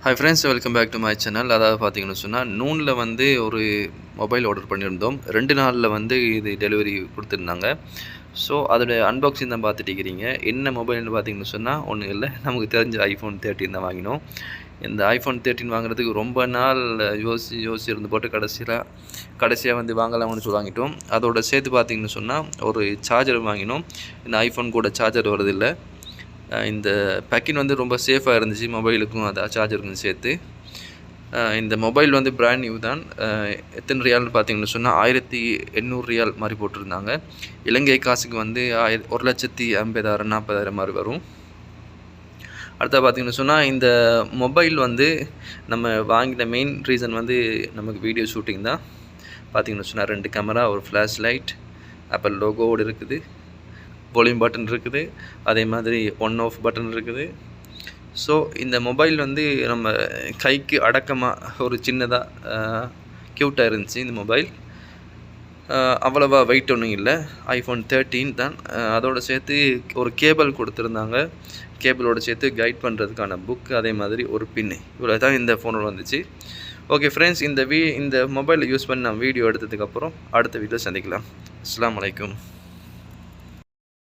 Hi friends, welcome back to my channel. அதாவது பார்த்தீங்கன்னு சொன்னால், நூனில் வந்து ஒரு மொபைல் ஆர்டர் பண்ணியிருந்தோம். 2 நாளில் வந்து இது டெலிவரி கொடுத்துருந்தாங்க. ஸோ அதோடைய அன்பாக்சிங் தான் பார்த்துட்டு இருக்கிறீங்க. என்ன மொபைல்னு பார்த்தீங்கன்னு சொன்னால், ஒன்றும் இல்லை, நமக்கு தெரிஞ்ச iPhone 13 தான் வாங்கினோம். இந்த iPhone 13 வாங்குறதுக்கு ரொம்ப நாள் யோசிச்சு இருந்து போட்டு கடைசியாக வந்து வாங்கலாம்னு வாங்கிட்டோம். அதோட சேர்த்து பார்த்தீங்கன்னு சொன்னால், ஒரு சார்ஜர் வாங்கினோம். இந்த ஐஃபோன் கூட சார்ஜர் வரதில்லை. இந்த பேக்கிங் வந்து ரொம்ப சேஃபாக இருந்துச்சு, மொபைலுக்கும் அது சார்ஜருக்கும் சேர்த்து. இந்த மொபைல் வந்து பிராண்ட் நியூ தான். எத்தனை ரியால்னு பார்த்தீங்கன்னு சொன்னால் 1800 ரியால் மாதிரி போட்டிருந்தாங்க. இலங்கை காசுக்கு வந்து 1,50,000 40,000 மாதிரி வரும். அடுத்தது பார்த்தீங்கன்னு சொன்னால், இந்த மொபைல் வந்து நம்ம வாங்கின மெயின் ரீசன் வந்து நமக்கு வீடியோ ஷூட்டிங் தான். பார்த்தீங்கன்னு சொன்னால் 2 கேமரா, ஒரு ஃப்ளாஷ் லைட், ஆப்பிள் லோகோவோடு இருக்குது, வால்யூம் பட்டன் இருக்குது, அதே மாதிரி ஒன் ஆஃப் பட்டன் இருக்குது. ஸோ இந்த மொபைல் வந்து நம்ம கைக்கு அடக்கமாக ஒரு சின்னதாக க்யூட்டாக இருந்துச்சு. இந்த மொபைல் அவ்வளோவா வெயிட் ஒன்றும் இல்லை. iPhone 13 தான். அதோடு சேர்த்து ஒரு கேபிள் கொடுத்துருந்தாங்க. கேபிளோடு சேர்த்து கைட் பண்ணுறதுக்கான புக், அதே மாதிரி ஒரு பின்னு. இவ்வளோ தான் இந்த ஃபோனில் வந்துச்சு. ஓகே ஃப்ரெண்ட்ஸ், இந்த மொபைலை யூஸ் பண்ணி நான் வீடியோ எடுத்ததுக்கப்புறம் அடுத்த வீடியோவில் சந்திக்கலாம். அஸ்ஸலாமு அலைக்கும்.